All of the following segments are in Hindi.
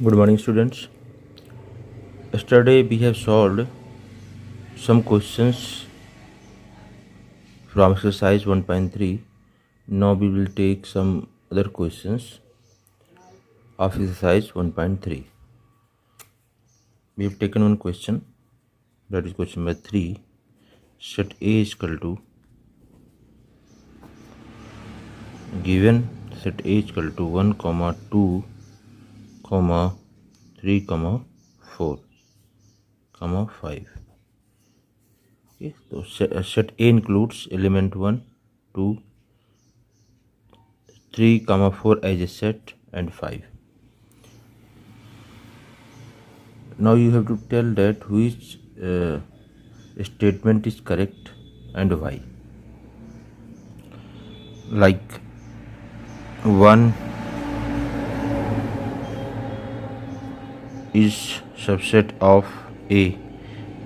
Good morning, students. Yesterday we have solved some questions from exercise 1.3. Now we will take some other questions of exercise 1.3. We have taken one question, that is question number 3. Set A is equal to, given set A is equal to 1, 2, 3, 4, 5. Okay, so set A includes element 1, 2, 3, 4 as a set and 5. Now you have to tell that which statement is correct and why. Like 1 is subset of A.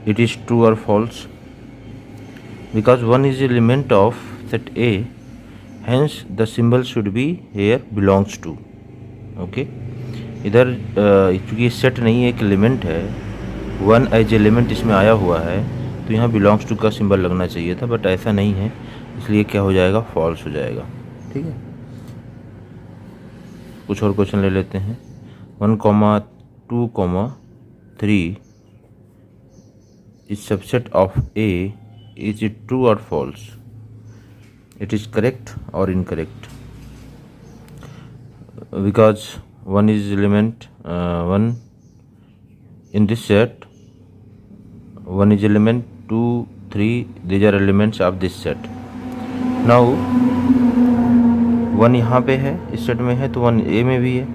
It is true or false? Because 1 is element of set A, hence the symbol should be here belongs to. Okay, इधर चूँकि ये सेट नहीं है, एक एलिमेंट है, 1 एज एलिमेंट इसमें आया हुआ है, तो यहाँ बिलोंग्स टू का सिंबल लगना चाहिए था, बट ऐसा नहीं है, इसलिए क्या हो जाएगा, फॉल्स हो जाएगा. ठीक है, कुछ और क्वेश्चन ले लेते हैं. 1, 2, 3 is subset of A. Is it true और फॉल्स? इट इज करेक्ट और incorrect. Because 1 is element 1 in this set. 1 is element 2, 3, these are elements of this set. Now 1 यहाँ पे है, इस सेट में है, तो 1 A में भी है,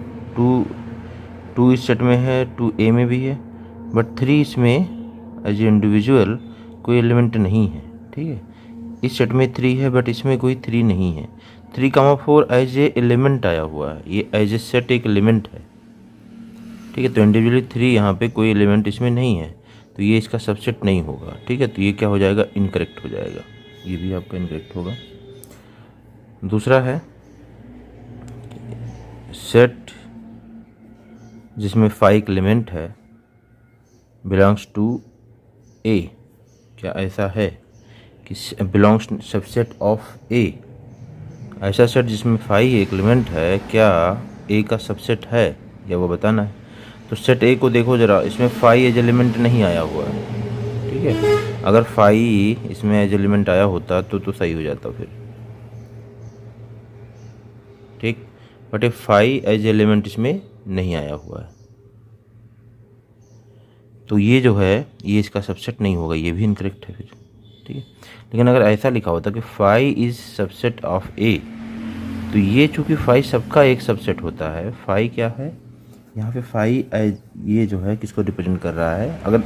2 इस सेट में है, 2 A में भी है, बट 3 इसमें एज ए इंडिविजुअल कोई एलिमेंट नहीं है. ठीक है, इस सेट में 3 है, बट इसमें कोई 3 नहीं है. 3, 4 एज ए एलिमेंट आया हुआ है, ये एज ए सेट एक एलिमेंट है. ठीक है, तो इंडिविजुअली 3 यहाँ पे कोई एलिमेंट इसमें नहीं है, तो ये इसका सबसेट नहीं होगा. ठीक है, तो ये क्या हो जाएगा, इनकरेक्ट हो जाएगा. ये भी आपका इनकरेक्ट होगा. दूसरा है सेट जिसमें 5 एलिमेंट है, बिलोंग्स टू ए. क्या ऐसा है कि बिलोंग्स सबसेट ऑफ ए? ऐसा सेट जिसमें 5 एक एलिमेंट है, क्या ए का सबसेट है, या वो बताना है. तो सेट ए को देखो ज़रा, इसमें 5 एज एलिमेंट नहीं आया हुआ है. ठीक है, अगर 5 इसमें एज एलिमेंट आया होता तो सही हो जाता फिर. ठीक, बट 5 एज एलिमेंट इसमें नहीं आया हुआ है, तो ये जो है ये इसका सबसेट नहीं होगा, ये भी इनकरेक्ट है फिर. ठीक है, लेकिन अगर ऐसा लिखा होता कि 5 इज सबसेट ऑफ ए, तो ये चूँकि 5 सबका एक सबसेट होता है. 5 क्या है यहाँ पे, 5 ये जो है किसको रिप्रेजेंट कर रहा है? अगर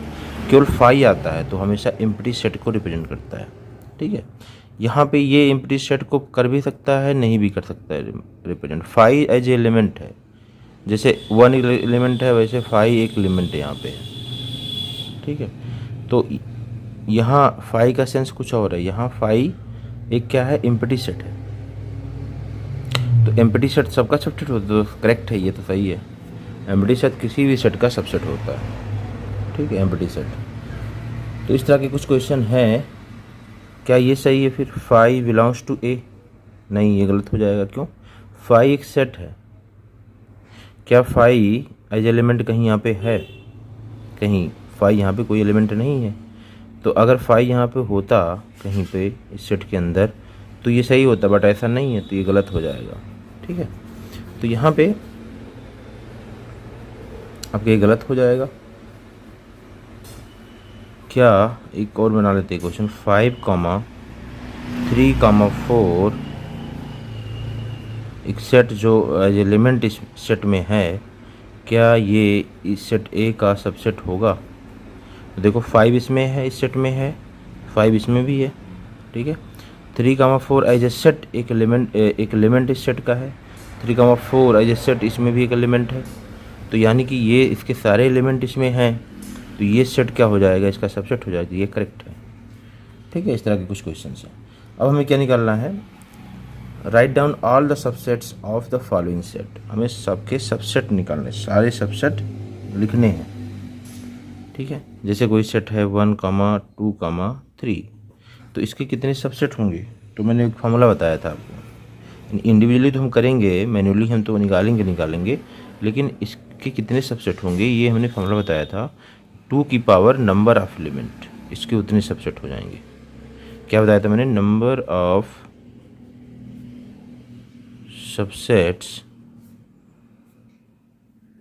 केवल 5 आता है तो हमेशा एम्प्टी सेट को रिप्रेजेंट करता है. ठीक है, यहाँ पे ये एम्प्टी सेट को कर भी सकता है, नहीं भी कर सकता है रिप्रेजेंट. 5 एज एलिमेंट है, जैसे 1 एलिमेंट है, वैसे 5 एक एलिमेंट है यहाँ पे. ठीक है, तो यहाँ 5 का सेंस कुछ और है. यहाँ 5 एक क्या है, एम्प्टी सेट है, तो एम्प्टी सेट सबका सबसेट होता है. तो करेक्ट है, ये तो सही है. एम्प्टी सेट किसी भी सेट का सबसेट होता है. ठीक है, एम्प्टी सेट. तो इस तरह के कुछ क्वेश्चन हैं. क्या ये सही है फिर? 5 बिलोंग्स टू ए? नहीं, ये गलत हो जाएगा. क्यों? 5 एक सेट है. क्या 5 एज एलिमेंट कहीं यहाँ पे है? कहीं 5 यहाँ पे कोई एलिमेंट नहीं है. तो अगर 5 यहाँ पे होता कहीं पे इस सेट के अंदर, तो ये सही होता, बट ऐसा नहीं है, तो ये गलत हो जाएगा. ठीक है, तो यहाँ पे आपके ये गलत हो जाएगा. क्या एक और बना लेते हैं क्वेश्चन. 5, 3, 4 एक सेट जो एज एलिमेंट इस सेट में है, क्या ये इस सेट ए का सबसेट होगा? तो देखो 5 इसमें है, इस सेट में है, 5 इसमें भी है. ठीक है, 3, 4 एज ए सेट एक एलिमेंट इस सेट का है. 3, 4 एज ए सेट इसमें भी एक एलिमेंट है. तो यानी कि ये इसके सारे एलिमेंट इसमें हैं, तो ये सेट क्या हो जाएगा, इसका सबसेट हो जाएगा. ये करेक्ट है. ठीक है, इस तरह के कुछ क्वेश्चन हैं. अब हमें क्या निकालना है, write down all the subsets of the following set, हमें सबके सबसेट निकालने, सारे सबसेट लिखने हैं, ठीक है। जैसे कोई सेट है 1, 2, 3, तो इसके कितने सबसेट होंगे, तो मैंने एक फॉर्मूला बताया था आपको। इंडिविजुअली तो हम करेंगे, मैन्युअली हम तो निकालेंगे, लेकिन इसके कितने सबसेट होंगे ये हमने फॉर्मूला बताया था। 2 की पावर नंबर ऑफ एलिमेंट, इसके उतने सबसेट हो जाएंगे। क्या बताया था मैंने, number of subsets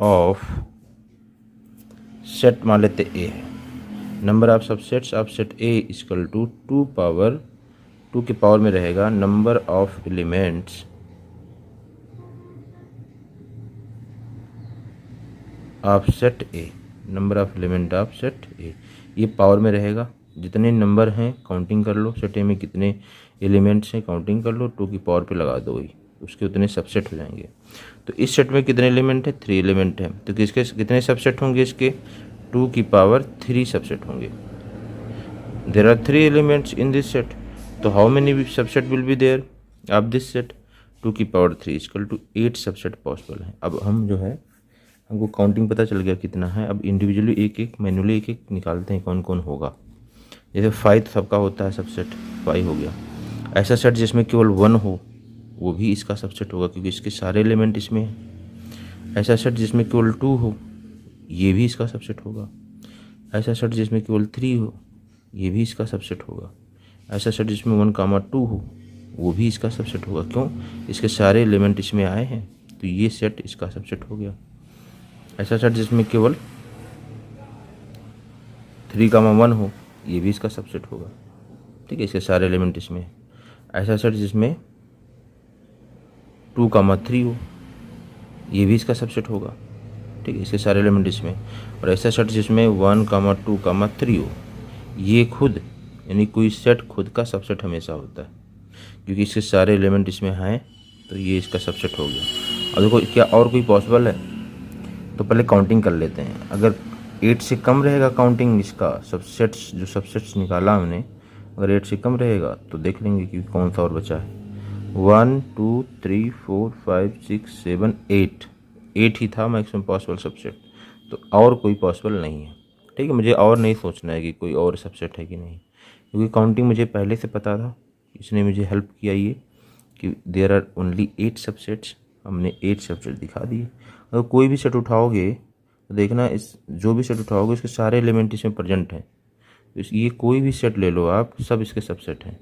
of set, मान लेते ए है, number of subsets of set A equal to 2 के पावर में रहेगा number of elements of set A, number of element of set A, ये पावर में रहेगा। जितने नंबर हैं काउंटिंग कर लो, सेट ए में कितने एलिमेंट्स हैं काउंटिंग कर लो, 2 की पावर पे लगा दो, उसके उतने सबसेट हो जाएंगे। तो इस सेट में कितने एलिमेंट है, 3 एलिमेंट हैं, तो किसके कितने सबसेट होंगे इसके, 2 की पावर 3 सबसेट होंगे। There are 3 elements in this set, तो how many subset will be there of this set, 2 की power 3 equal to 8 subset possible है। अब हम जो है, हमको काउंटिंग पता चल गया कितना है, अब इंडिविजुअली एक एक मैन्युअली एक एक निकालते हैं कौन कौन होगा। जैसे 5 तो सबका होता है सबसेट, 5 हो गया। ऐसा सेट जिसमें केवल 1 हो वो भी इसका सबसेट होगा क्योंकि इसके सारे एलिमेंट इसमें हैं। ऐसा सेट जिसमें केवल 2 हो ये भी इसका सबसेट होगा। ऐसा सेट जिसमें केवल 3 हो ये भी इसका सबसेट होगा। ऐसा सेट जिसमें 1, 2 हो वो भी इसका सबसेट होगा। क्यों, इसके सारे एलिमेंट इसमें आए हैं तो ये सेट इसका सबसेट हो गया। ऐसा सेट जिसमें केवल 3, 1 हो ये भी इसका सबसेट होगा, ठीक है, इसके सारे एलिमेंट इसमें हैं। ऐसा सेट जिसमें 2, 3 हो ये भी इसका सबसेट होगा, ठीक है, इसके सारे एलिमेंट इसमें। और ऐसा सेट जिसमें 1, 2, 3 हो ये खुद, यानी कोई सेट खुद का सबसेट हमेशा होता है क्योंकि इसके सारे एलिमेंट इसमें हैं, तो ये इसका सबसेट हो गया। और देखो क्या और कोई पॉसिबल है, तो पहले काउंटिंग कर लेते हैं। अगर 8 से कम रहेगा काउंटिंग इसका सबसेट्स, जो सबसेट्स निकाला हमने, अगर 8 से कम रहेगा तो देख लेंगे कि कौन सा और बचा है। 1, 2, 3, 4, 5, 6, 7, 8 ही था मैक्सिमम पॉसिबल सबसेट, तो और कोई पॉसिबल नहीं है, ठीक है। मुझे और नहीं सोचना है कि कोई और सबसेट है कि नहीं, क्योंकि काउंटिंग मुझे पहले से पता था, इसने मुझे हेल्प किया ये कि देयर आर ओनली 8 सबसेट्स, हमने 8 सबसेट दिखा दिए। अगर कोई भी सेट उठाओगे तो देखना, इस जो भी सेट उठाओगे इसके सारे एलिमेंट इसमें प्रेजेंट हैं। तो ये कोई भी सेट ले लो आप, सब इसके सबसेट हैं,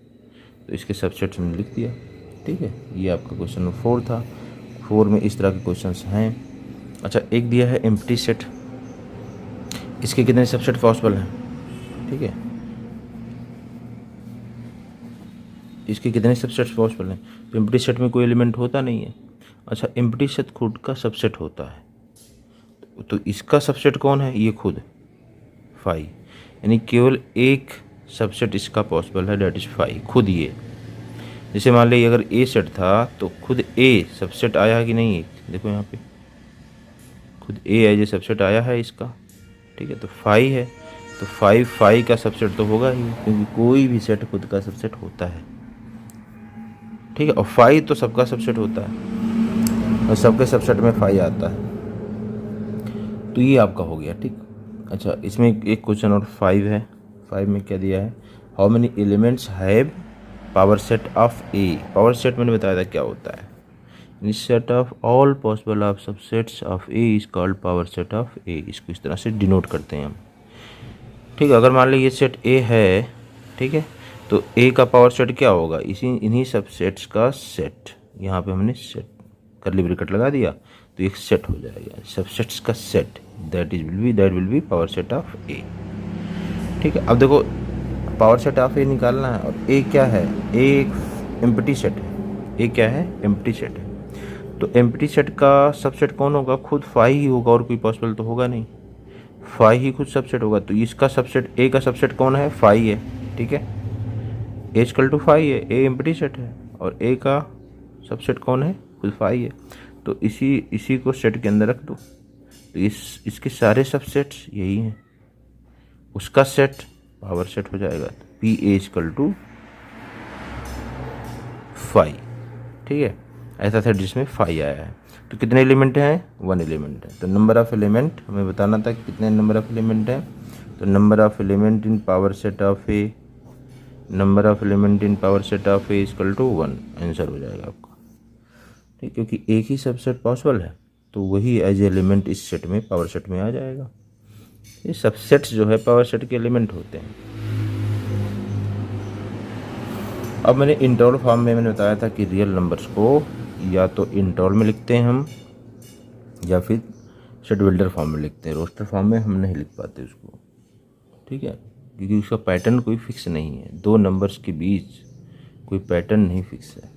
तो इसके सबसेट हमने लिख दिया, ठीक है। ये आपका क्वेश्चन नंबर 4 था। 4 में इस तरह के क्वेश्चंस हैं। अच्छा, एक दिया है एम्प्टी सेट, इसके कितने सबसेट पॉसिबल हैं, ठीक है, इसके कितने सबसेट्स पॉसिबल हैं। तो एम्प्टी सेट में कोई एलिमेंट होता नहीं है। अच्छा, एम्प्टी सेट खुद का सबसेट होता है, तो इसका सबसेट कौन है, ये खुद 5, यानी केवल एक सबसेट इसका पॉसिबल है, डेट इज 5, खुद ये। जैसे मान लीजिए अगर ए सेट था तो खुद ए सबसेट आया है कि नहीं, देखो यहाँ पे खुद ए एज ए सबसेट आया है इसका, ठीक है, तो 5 है, तो 5 का सबसेट तो होगा ही, क्योंकि कोई भी सेट खुद का सबसेट होता है, ठीक है। और 5 तो सबका सबसेट होता है और सबके सबसेट में 5 आता है, तो ये आपका हो गया, ठीक। अच्छा, इसमें एक क्वेश्चन और 5 है। 5 में क्या दिया है, how many elements have power set of A. Power set मैंने बताया था क्या होता है, set of all possible of subsets of A is called power set of A. इसको इस तरह से डिनोट करते हैं हम, ठीक है। अगर मान लीजिए ये सेट ए है, ठीक है, तो ए का पावर सेट क्या होगा, इन्हीं सबसेट्स का सेट, यहाँ पे हमने सेट करली ब्रैकेट लगा दिया तो एक सेट हो जाएगा, सबसेट्स का set, that will be power set of A, ठीक है। अब देखो पावर सेट ऑफ ए निकालना है, और ए क्या है, ए एक एम्प्टी सेट है, ए क्या है, एम्प्टी सेट है। तो एम्प्टी सेट का सबसेट कौन होगा, खुद 5 ही होगा, और कोई पॉसिबल तो होगा नहीं, 5 ही खुद सबसेट होगा। तो इसका सबसेट, ए का सबसेट कौन है, 5 है, ठीक है, ए इक्वल टू 5 है, ए एम्प्टी सेट है, और ए का सबसेट कौन है, खुद 5 है। तो इसी को सेट के अंदर रख दो, तो इसके सारे सबसेट्स यही हैं, उसका सेट पावर सेट हो जाएगा, पी ए इक्वल टू 5, ठीक है, ऐसा सेट जिसमें 5 आया है। तो कितने एलिमेंट हैं? 1 एलिमेंट है। तो नंबर ऑफ एलिमेंट हमें बताना था कि कितने नंबर ऑफ एलिमेंट हैं। तो number of element in power set of A, number of element in power set of A equal to 1 answer हो जाएगा आपका। ठीक, क्योंकि एक ही सबसेट पॉसिबल है तो वही एज एलिमेंट इस सेट में, पावर सेट में आ जाएगा। ये सबसेट्स जो है पावर सेट के एलिमेंट होते हैं। अब मैंने इंटरवल फॉर्म में मैंने बताया था कि रियल नंबर्स को या तो इंटरवल में लिखते हैं हम या फिर सेट बिल्डर फॉर्म में लिखते हैं। रोस्टर फॉर्म में हम नहीं लिख पाते उसको, ठीक है, क्योंकि उसका पैटर्न कोई फिक्स नहीं है। दो नंबर्स के बीच कोई पैटर्न नहीं फिक्स है।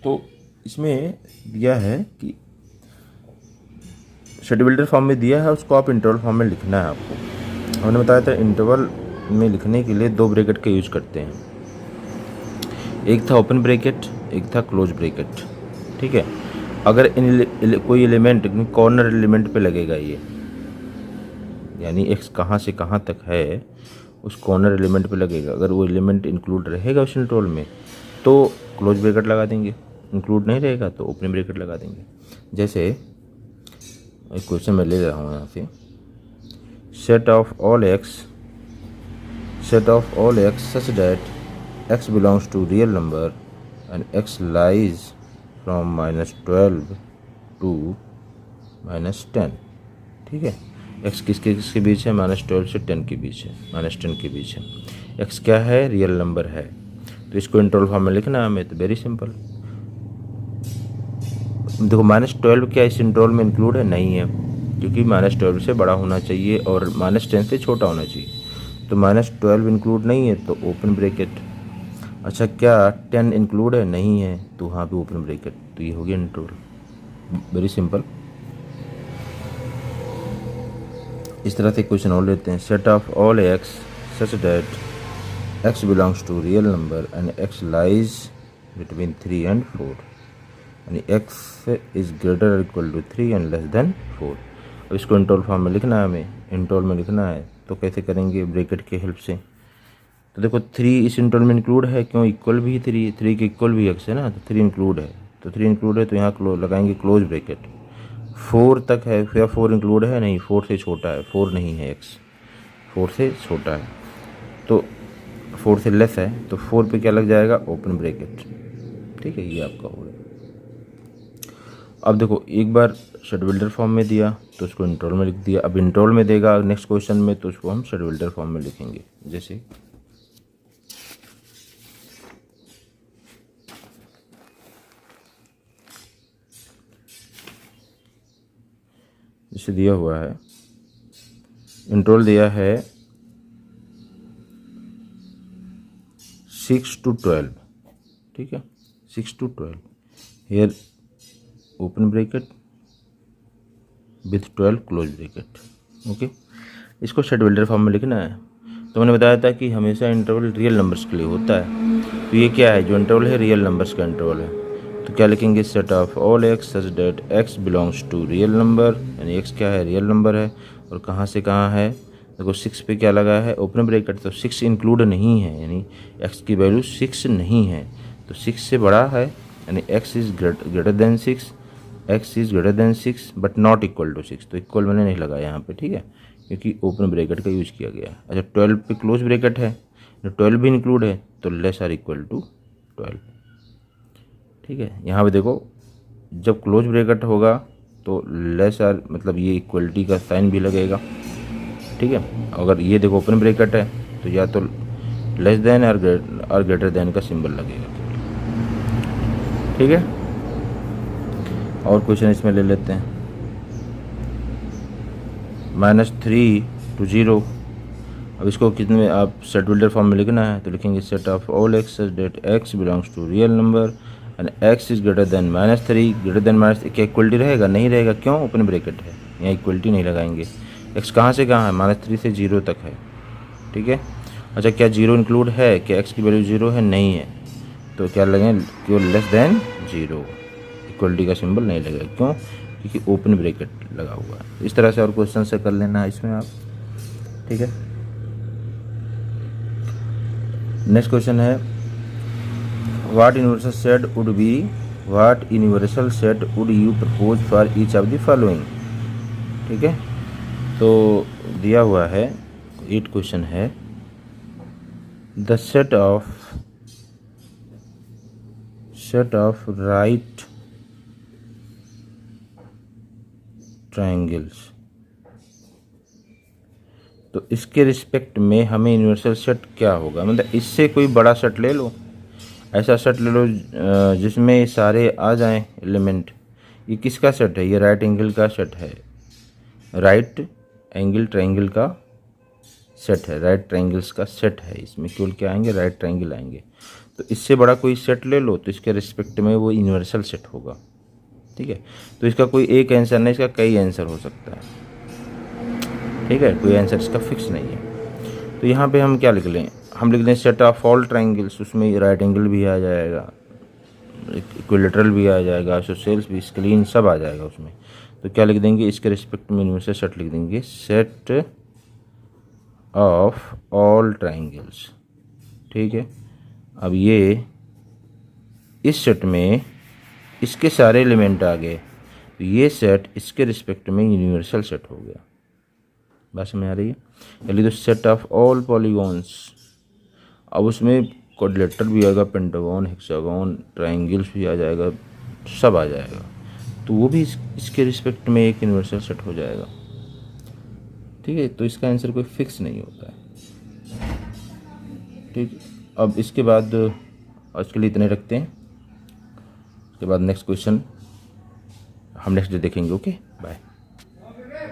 तो इसमें दिया है कि सेट बिल्डर फॉर्म में दिया है, उसको आप इंटरवल फॉर्म में लिखना है आपको। हमने बताया था इंटरवल में लिखने के लिए 2 ब्रैकेट का यूज करते हैं। एक था ओपन ब्रैकेट, एक था क्लोज ब्रैकेट। ठीक है, अगर कोई एलिमेंट कॉर्नर एलिमेंट पे लगेगा ये, यानी x कहाँ से कहाँ तक है उस कॉर्नर एलिमेंट पे लगेगा, अगर वो एलिमेंट इंक्लूड रहेगा उस इंटरवल में तो क्लोज ब्रैकेट लगा देंगे, इंक्लूड नहीं रहेगा तो ओपन ब्रैकेट लगा देंगे। जैसे एक क्वेश्चन मैं ले रहा हूँ यहाँ से, set of all x such that x belongs to real number and x lies from -12 to -10। ठीक है, x किसके बीच है? -12 से 10 के बीच है, -10 के बीच है। x क्या है? रियल नंबर है। तो इसको इंटरवल फॉर्म में लिखना है हमें, तो वेरी सिंपल। देखो -12 क्या इस इंटरवल में इंक्लूड है? नहीं है, क्योंकि -12 से बड़ा होना चाहिए और -10 से छोटा होना चाहिए। तो -12 इंक्लूड नहीं है तो ओपन ब्रैकेट। अच्छा, क्या 10 इंक्लूड है? नहीं है, तो वहाँ पे ओपन ब्रैकेट। तो ये हो गया इंटरवल, वेरी सिंपल। इस तरह से क्वेश्चन और लेते हैं, set of all x such that x belongs to real number and x lies between 3 and 4, यानी एक्स इज ग्रेटर और equal to 3 and less than 4। अब इसको इंटरवल फॉर्म में लिखना है हमें, इंटरवल में लिखना है तो कैसे करेंगे? ब्रैकेट की हेल्प से। तो देखो 3 इस इंटरवल में इंक्लूड है, क्यों? इक्वल भी 3 के इक्वल भी x है ना, तो 3 इंक्लूड है। तो 3 इंक्लूड है तो यहाँ लगाएंगे क्लोज ब्रैकेट। 4 तक है, फिर 4 इंक्लूड है? नहीं, 4 से छोटा है, 4 नहीं है x, 4 से छोटा है, तो 4 से लेस है, तो 4 पे क्या लग जाएगा? Open bracket. ठीक है, ये आपका हो गया। अब देखो एक बार सेट बिल्डर फॉर्म में दिया तो उसको इंटरवल में लिख दिया। अब इंटरवल में देगा नेक्स्ट क्वेश्चन में तो उसको हम सेट बिल्डर फॉर्म में लिखेंगे। जैसे जिसे दिया हुआ है, इंटरवल दिया है 6 to 12। ठीक है, 6 to 12, here open bracket with 12 close bracket. Okay, इसको सेट बिल्डर फॉर्म में लिखना है। तो मैंने बताया था कि हमेशा इंटरवल रियल नंबर्स के लिए होता है। तो ये क्या है? जो इंटरवल है रियल नंबर्स का इंटरवल है। तो क्या लिखेंगे? Set of all x such that x belongs to real number, यानी एक्स क्या है? रियल नंबर है। और कहाँ से कहाँ है? देखो 6 पे क्या लगा है? Open bracket. तो 6 इंक्लूड नहीं है, यानी एक्स की वैल्यू 6 नहीं है, तो 6 से बड़ा है, यानी x is greater than 6, x is greater than 6 but not equal to 6। तो इक्वल मैंने नहीं लगाया यहाँ पे, ठीक है, क्योंकि ओपन ब्रैकेट का यूज किया गया है। अच्छा, 12 पे क्लोज ब्रैकेट है, 12 भी इंक्लूड है, तो लेस आर इक्वल टू 12। ठीक है, यहाँ पे देखो जब क्लोज ब्रैकेट होगा तो लेस आर, मतलब ये इक्वलिटी का साइन भी लगेगा। ठीक है, अगर ये देखो ओपन ब्रैकेट है तो या तो लेस देन और ग्रेटर देन का सिंबल लगेगा। ठीक है, और क्वेश्चन इसमें ले लेते हैं, -3 to 0। अब इसको कितने में आप सेट बिल्डर फॉर्म में लिखना है, तो लिखेंगे set of all x such that x belongs to real number and x is greater than -3। Greater than -3 क्या इक्वलिटी रहेगा? नहीं रहेगा, क्यों? ओपन ब्रैकेट है, यहाँ इक्वलिटी नहीं लगाएंगे। एक्स कहाँ से कहाँ है? -3 से 0 तक है। ठीक है, अच्छा क्या 0 इंक्लूड है? क्या एक्स की वैल्यू 0 है? नहीं है, तो क्या लगेंगे? केवल लेस देन 0, इक्वलिटी का सिंबल नहीं लगेगा, क्यों? क्योंकि ओपन ब्रैकेट लगा हुआ है। इस तरह से और क्वेश्चन से कर लेना है इसमें आप। ठीक है, नेक्स्ट क्वेश्चन है what universal set would be, what universal set would you propose for each of the following. ठीक है, तो दिया हुआ है 8 क्वेश्चन है। The set of right triangles, तो इसके रिस्पेक्ट में हमें यूनिवर्सल सेट क्या होगा, मतलब इससे कोई बड़ा सेट ले लो, ऐसा सेट ले लो जिसमें सारे आ जाएं एलिमेंट। ये किसका सेट है, ये राइट एंगल का सेट है, राइट एंगल ट्रायंगल का सेट है, राइट ट्रायंगल्स का सेट है। इसमें केवल क्या आएंगे, राइट ट्रायंगल आएंगे। तो इससे बड़ा कोई सेट ले लो तो इसके रिस्पेक्ट में वो यूनिवर्सल सेट होगा। ठीक है, तो इसका कोई एक आंसर नहीं, इसका कई आंसर हो सकता है। ठीक है, कोई आंसर इसका फिक्स नहीं है। तो यहाँ पे हम क्या लिख लें, हम लिख लें सेट ऑफ ऑल ट्रायंगल्स, उसमें राइट एंगल भी आ जाएगा, इक्विलेटरल भी आ जाएगा, आइसोसेल्स भी, स्क्लीन सब आ जाएगा उसमें। तो क्या लिख देंगे, इसके रिस्पेक्ट में यूनिवर्सल सेट लिख देंगे, सेट ऑफ ऑल ट्रायंगल्स। ठीक है, अब ये इस सेट में इसके सारे एलिमेंट आ गए, तो ये सेट इसके रिस्पेक्ट में यूनिवर्सल सेट हो गया। बात समझ आ रही है। चलिए, तो सेट ऑफ ऑल पॉलीगॉन्स, अब उसमें क्वाड्रिलेटरल भी आएगा, पेंटागन, हेक्सागन, ट्रायंगल्स भी आ जाएगा, सब आ जाएगा, तो वो भी इसके रिस्पेक्ट में एक यूनिवर्सल सेट हो जाएगा। ठीक है, तो इसका आंसर कोई फिक्स नहीं होता है। ठीक, अब इसके बाद आज के लिए इतने रखते हैं, उसके बाद नेक्स्ट क्वेश्चन हम नेक्स्ट डे देखेंगे। ओके।